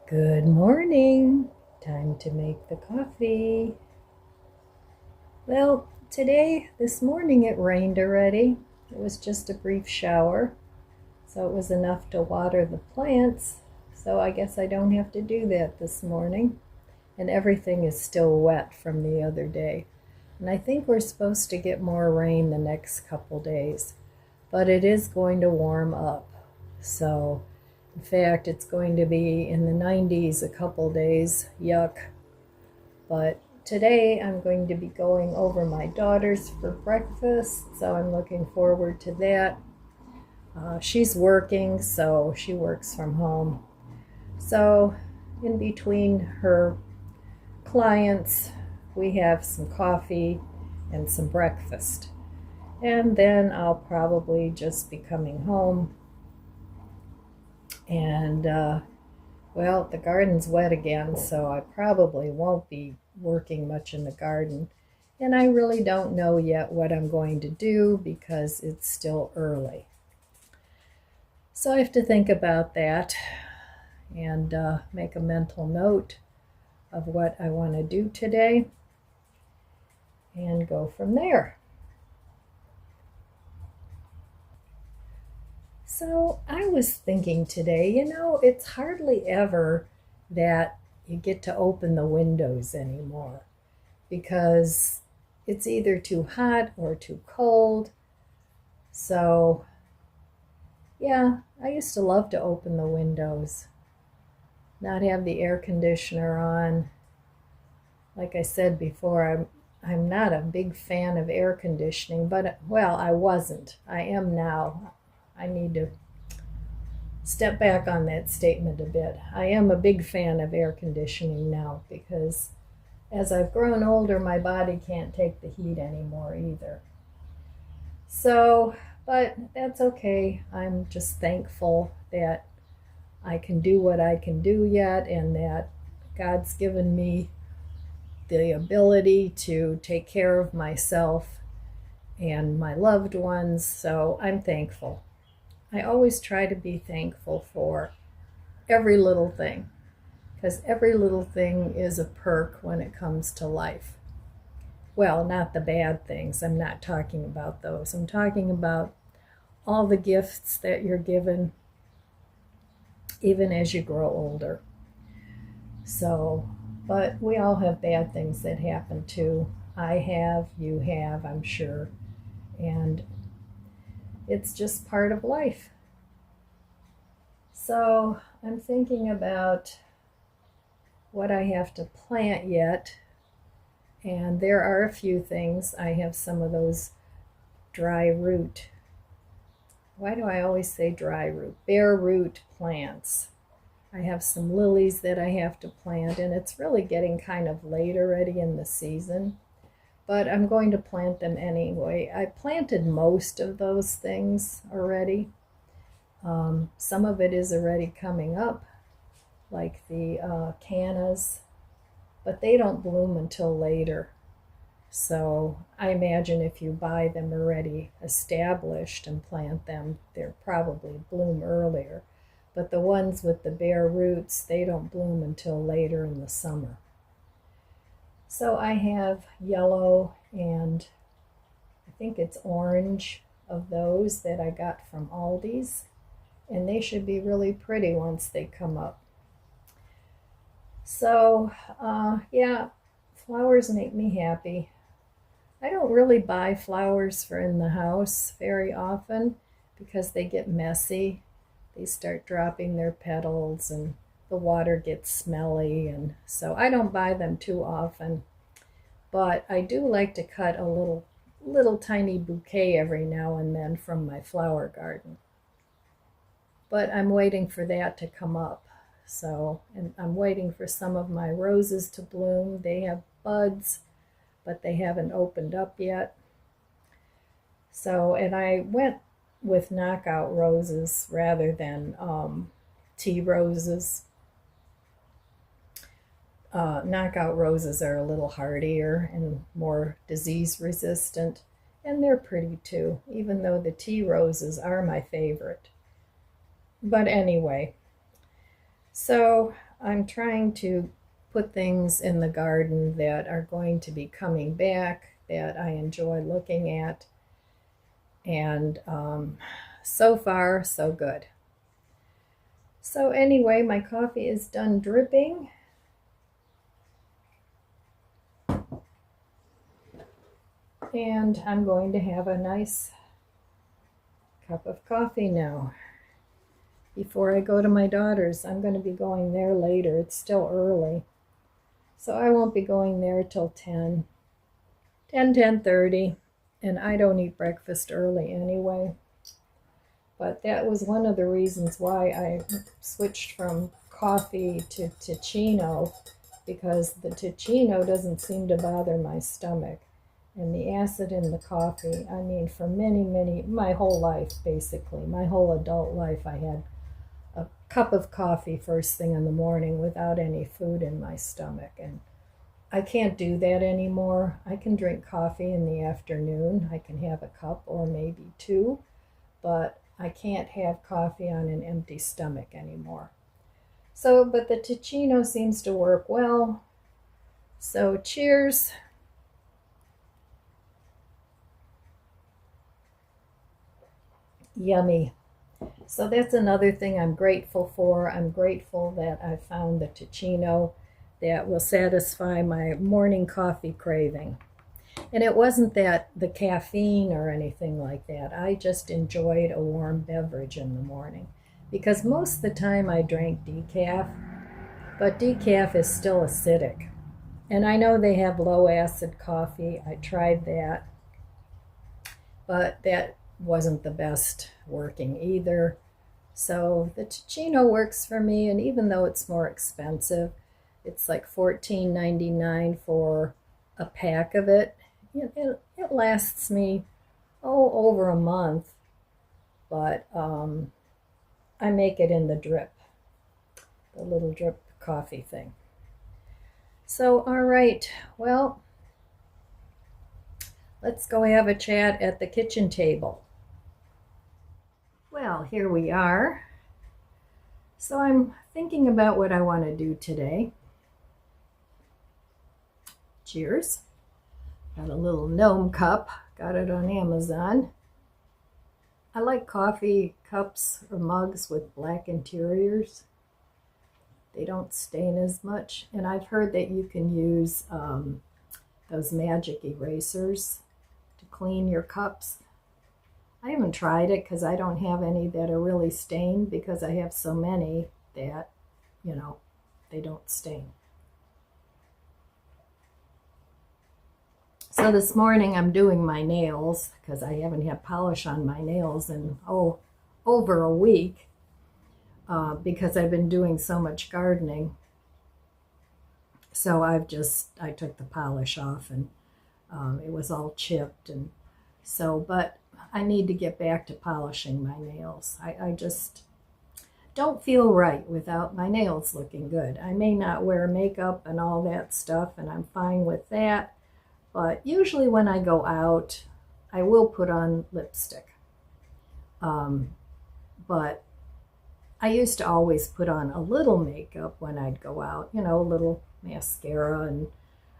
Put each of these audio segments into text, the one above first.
Good morning. Time to make the coffee. Well, this morning it rained already. It was just a brief shower, so it was enough to water the plants. So I guess I don't have to do that this morning. And everything is still wet from the other day. And I think we're supposed to get more rain the next couple days, but it is going to warm up. So in fact, it's going to be in the 90s a couple days. Yuck. But today I'm going to be going over my daughter's for breakfast, so I'm looking forward to that. She's working, so she works from home. So in between her clients, we have some coffee and some breakfast. And then I'll probably just be coming home and well, the garden's wet again, so I probably won't be working much in the garden. And I really don't know yet what I'm going to do because it's still early. So I have to think about that and make a mental note of what I want to do today and go from there. So I was thinking today, it's hardly ever that you get to open the windows anymore because it's either too hot or too cold. So, yeah, I used to love to open the windows, not have the air conditioner on. Like I said before, I'm not a big fan of air conditioning, but well, I wasn't. I am now. I need to step back on that statement a bit. I am a big fan of air conditioning now because as I've grown older, my body can't take the heat anymore either. So, but that's okay. I'm just thankful that I can do what I can do yet and that God's given me the ability to take care of myself and my loved ones. So I'm thankful. I always try to be thankful for every little thing because every little thing is a perk when it comes to life. Well, not the bad things. I'm not talking about those. I'm talking about all the gifts that you're given even as you grow older. So, but we all have bad things that happen too. I have, you have, I'm sure. And it's just part of life. So I'm thinking about what I have to plant yet. And there are a few things. I have some of those dry root. Why do I always say dry root? Bare root plants. I have some lilies that I have to plant, and it's really getting kind of late already in the season. But I'm going to plant them anyway. I planted most of those things already. Some of it is already coming up, like the cannas, but they don't bloom until later. So I imagine if you buy them already established and plant them, they'll probably bloom earlier. But the ones with the bare roots, they don't bloom until later in the summer. So I have yellow and I think it's orange of those that I got from Aldi's. And they should be really pretty once they come up. So, yeah, flowers make me happy. I don't really buy flowers for in the house very often because they get messy. They start dropping their petals and the water gets smelly, and so I don't buy them too often. But I do like to cut a little tiny bouquet every now and then from my flower garden. But I'm waiting for that to come up. So, and I'm waiting for some of my roses to bloom. They have buds, but they haven't opened up yet. So, and I went with knockout roses rather than tea roses. Knockout roses are a little hardier and more disease resistant, and they're pretty too, even though the tea roses are my favorite. But anyway, so I'm trying to put things in the garden that are going to be coming back, that I enjoy looking at. And so far, so good. So anyway, my coffee is done dripping. And I'm going to have a nice cup of coffee now. Before I go to my daughter's, I'm going to be going there later. It's still early. So I won't be going there till 10:30. And I don't eat breakfast early anyway. But that was one of the reasons why I switched from coffee to Ticino, because the Ticino doesn't seem to bother my stomach. And the acid in the coffee, I mean, for my whole life, basically, my whole adult life, I had a cup of coffee first thing in the morning without any food in my stomach. And I can't do that anymore. I can drink coffee in the afternoon. I can have a cup or maybe two, but I can't have coffee on an empty stomach anymore. So, but the Ticino seems to work well. So cheers. Yummy. So that's another thing I'm grateful for. I'm grateful that I found the Ticino that will satisfy my morning coffee craving. And it wasn't that the caffeine or anything like that. I just enjoyed a warm beverage in the morning, because most of the time I drank decaf, but decaf is still acidic. And I know they have low acid coffee. I tried that, but that wasn't the best working either. So the Ticino works for me, and even though it's more expensive, it's like $14.99 for a pack of it. It lasts me over a month, but I make it in the drip, the little drip coffee thing. So all right, well, let's go have a chat at the kitchen table. Well, here we are. So I'm thinking about what I want to do today. Cheers. Got a little gnome cup. Got it on Amazon. I like coffee cups or mugs with black interiors. They don't stain as much. And I've heard that you can use those magic erasers to clean your cups. I haven't tried it because I don't have any that are really stained, because I have so many that, they don't stain. So this morning I'm doing my nails because I haven't had polish on my nails in, over a week, because I've been doing so much gardening. So I took the polish off, and it was all chipped, and so, but I need to get back to polishing my nails. I just don't feel right without my nails looking good. I may not wear makeup and all that stuff, and I'm fine with that. But usually when I go out, I will put on lipstick. But I used to always put on a little makeup when I'd go out, a little mascara, and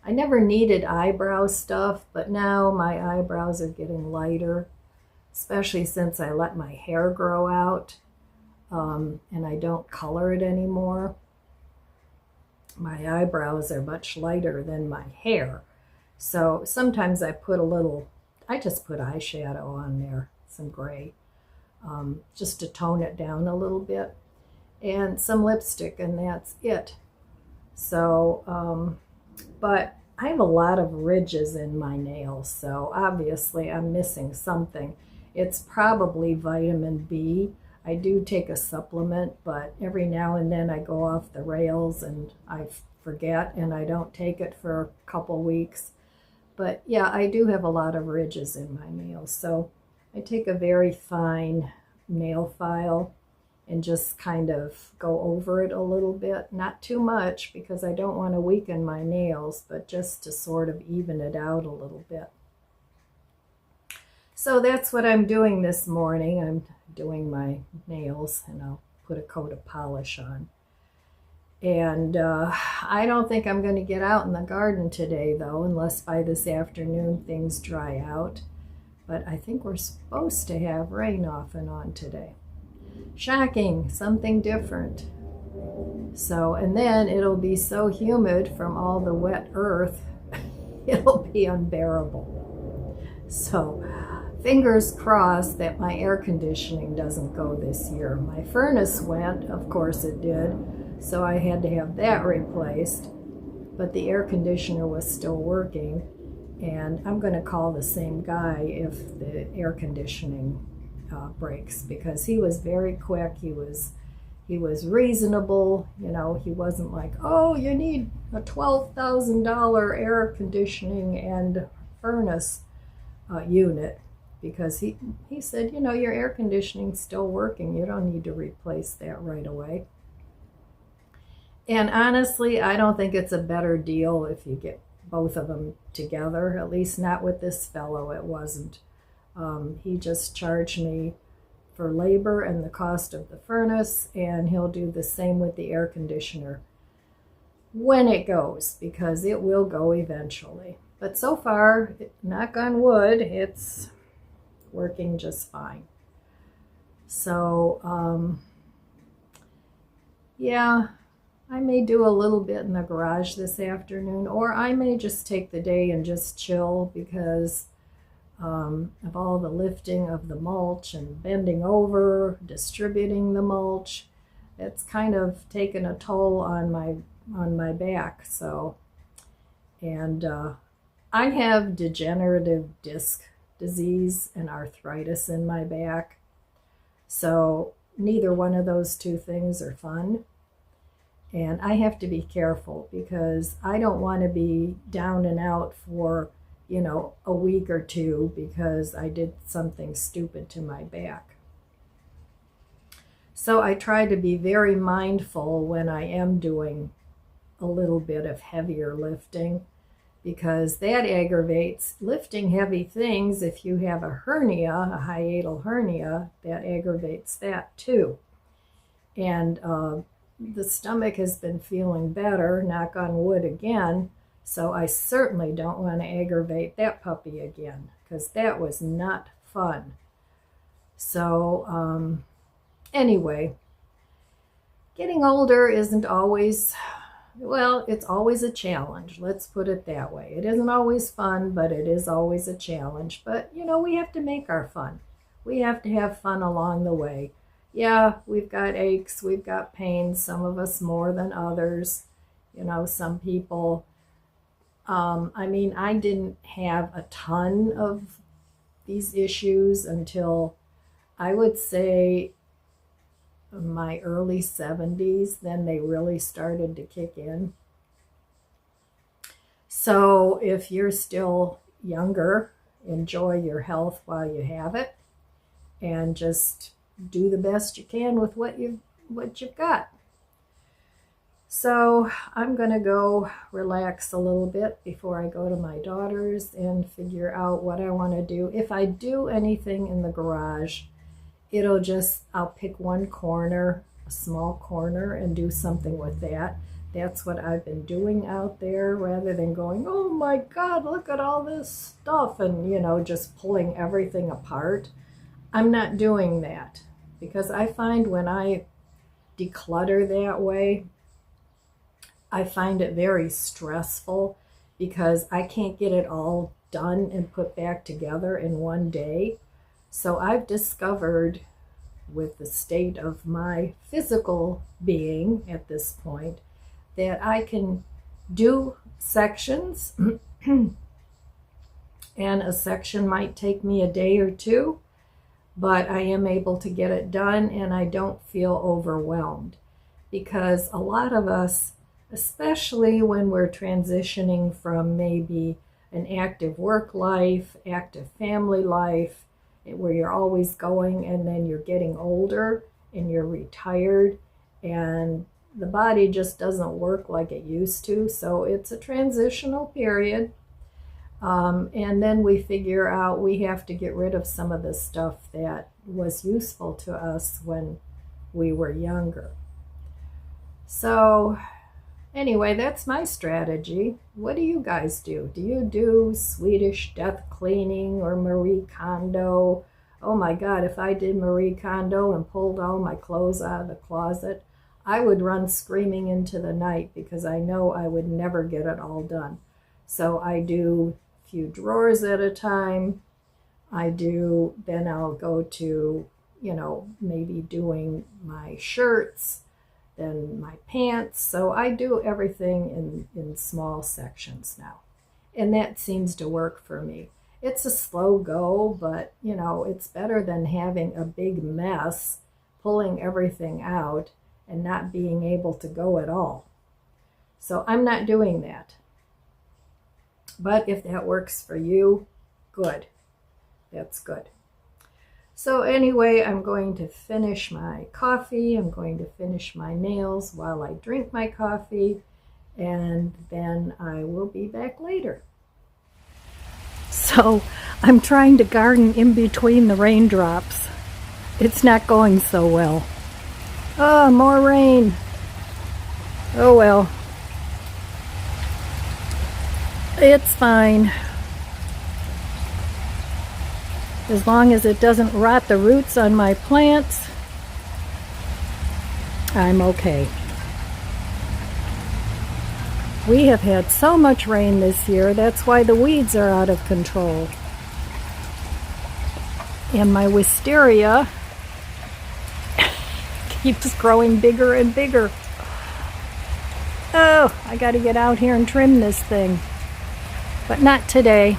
I never needed eyebrow stuff, but now my eyebrows are getting lighter, especially since I let my hair grow out, and I don't color it anymore. My eyebrows are much lighter than my hair. So sometimes I just put eyeshadow on there, some gray, just to tone it down a little bit, and some lipstick, and that's it. So, but I have a lot of ridges in my nails, so obviously I'm missing something. It's probably vitamin B. I do take a supplement, but every now and then I go off the rails and I forget, and I don't take it for a couple weeks. But yeah, I do have a lot of ridges in my nails. So I take a very fine nail file and just kind of go over it a little bit. Not too much, because I don't want to weaken my nails, but just to sort of even it out a little bit. So that's what I'm doing this morning. I'm doing my nails, and I'll put a coat of polish on. And I don't think I'm going to get out in the garden today, though, unless by this afternoon things dry out. But I think we're supposed to have rain off and on today. Shocking, something different. So, and then it'll be so humid from all the wet earth, it'll be unbearable. So, fingers crossed that my air conditioning doesn't go this year. My furnace went, of course it did, so I had to have that replaced, but the air conditioner was still working, and I'm going to call the same guy if the air conditioning breaks, because he was very quick. He was reasonable. You know, he wasn't like, oh, you need a $12,000 air conditioning and furnace unit, because he said, you know, your air conditioning's still working. You don't need to replace that right away. And honestly, I don't think it's a better deal if you get both of them together, at least not with this fellow. It wasn't. He just charged me for labor and the cost of the furnace, and he'll do the same with the air conditioner when it goes, because it will go eventually. But so far, knock on wood, it's working just fine. So, yeah, I may do a little bit in the garage this afternoon, or I may just take the day and just chill because of all the lifting of the mulch and bending over, distributing the mulch. It's kind of taken a toll on my back. So, and I have degenerative disc disease and arthritis in my back. So neither one of those two things are fun. And I have to be careful because I don't want to be down and out for, you know, a week or two because I did something stupid to my back. So I try to be very mindful when I am doing a little bit of heavier lifting, because that aggravates lifting heavy things. If you have a hernia, a hiatal hernia, that aggravates that too. And the stomach has been feeling better, knock on wood again, so I certainly don't want to aggravate that puppy again, because that was not fun. So anyway, getting older isn't always, well, it's always a challenge. Let's put it that way. It isn't always fun, but it is always a challenge. But, you know, we have to make our fun. We have to have fun along the way. Yeah, we've got aches, we've got pains, some of us more than others. You know, some people, I mean, I didn't have a ton of these issues until I would say my early 70s. Then they really started to kick in. So if you're still younger, enjoy your health while you have it, and just do the best you can with what you've got. So I'm going to go relax a little bit before I go to my daughter's and figure out what I want to do. If I do anything in the garage, I'll pick one corner, a small corner, and do something with that. That's what I've been doing out there, rather than going, oh my God, look at all this stuff, and, you know, just pulling everything apart. I'm not doing that, because I find when I declutter that way, I find it very stressful, because I can't get it all done and put back together in one day. So I've discovered, with the state of my physical being at this point, that I can do sections, and a section might take me a day or two, but I am able to get it done, and I don't feel overwhelmed. Because a lot of us, especially when we're transitioning from maybe an active work life, active family life, where you're always going, and then you're getting older and you're retired and the body just doesn't work like it used to. So it's a transitional period. And then we figure out we have to get rid of some of the stuff that was useful to us when we were younger. So anyway, that's my strategy. What do you guys do? Do you do Swedish death cleaning or Marie Kondo? Oh my God, if I did Marie Kondo and pulled all my clothes out of the closet, I would run screaming into the night because I know I would never get it all done. So I do a few drawers at a time. Then I'll go to, maybe doing my shirts, then my pants. So I do everything in small sections now. And that seems to work for me. It's a slow go, but it's better than having a big mess, pulling everything out and not being able to go at all. So I'm not doing that. But if that works for you, good. That's good. So anyway, I'm going to finish my coffee. I'm going to finish my nails while I drink my coffee, and then I will be back later. So I'm trying to garden in between the raindrops. It's not going so well. Oh, more rain. Oh well. It's fine. As long as it doesn't rot the roots on my plants, I'm okay. We have had so much rain this year, that's why the weeds are out of control. And my wisteria keeps growing bigger and bigger. Oh, I gotta get out here and trim this thing. But not today.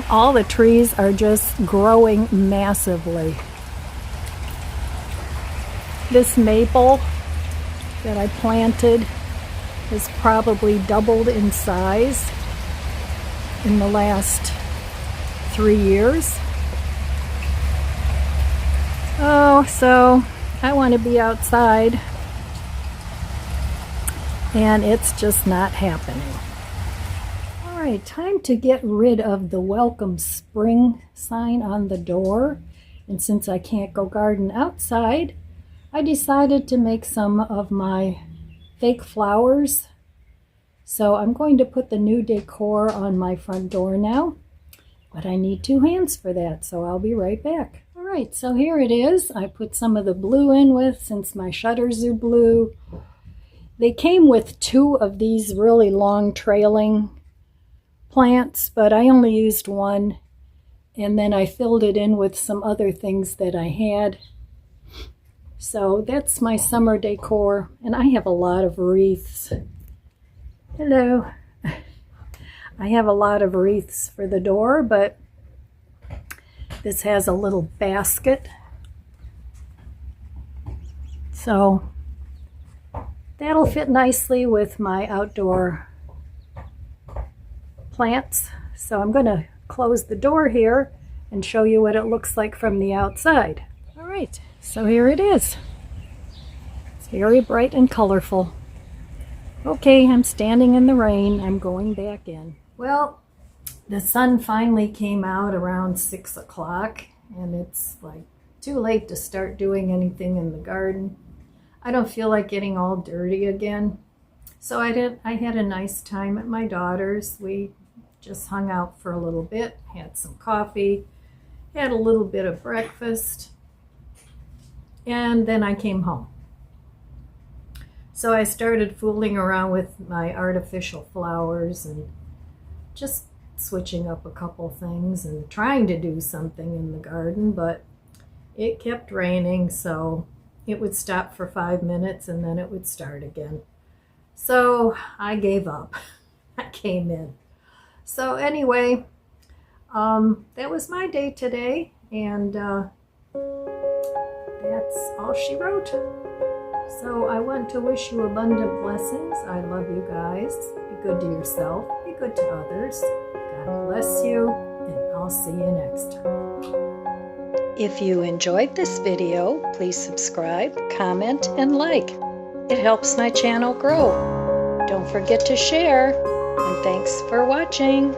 All the trees are just growing massively. This maple that I planted has probably doubled in size in the last 3 years. Oh, so I want to be outside, and it's just not happening. All right, time to get rid of the welcome spring sign on the door. And since I can't go garden outside, I decided to make some of my fake flowers. So I'm going to put the new decor on my front door now, but I need 2 hands for that, so I'll be right back. All right, so here it is. I put some of the blue in since my shutters are blue. They came with 2 of these really long trailing plants, but I only used 1, and then I filled it in with some other things that I had. So that's my summer decor, and I have a lot of wreaths. Hello. I have a lot of wreaths for the door, but this has a little basket. So that'll fit nicely with my outdoor plants. So I'm going to close the door here and show you what it looks like from the outside. All right, so here it is. It's very bright and colorful. Okay, I'm standing in the rain. I'm going back in. Well, the sun finally came out around 6 o'clock, and it's like too late to start doing anything in the garden. I don't feel like getting all dirty again. So I had a nice time at my daughter's. We just hung out for a little bit, had some coffee, had a little bit of breakfast, and then I came home. So I started fooling around with my artificial flowers and just switching up a couple things and trying to do something in the garden, but it kept raining, so it would stop for 5 minutes and then it would start again. So I gave up. I came in. So anyway, that was my day today, and that's all she wrote. So I want to wish you abundant blessings. I love you guys. Be good to yourself. Be good to others. God bless you, and I'll see you next time. If you enjoyed this video, please subscribe, comment, and like. It helps my channel grow. Don't forget to share, and thanks for watching.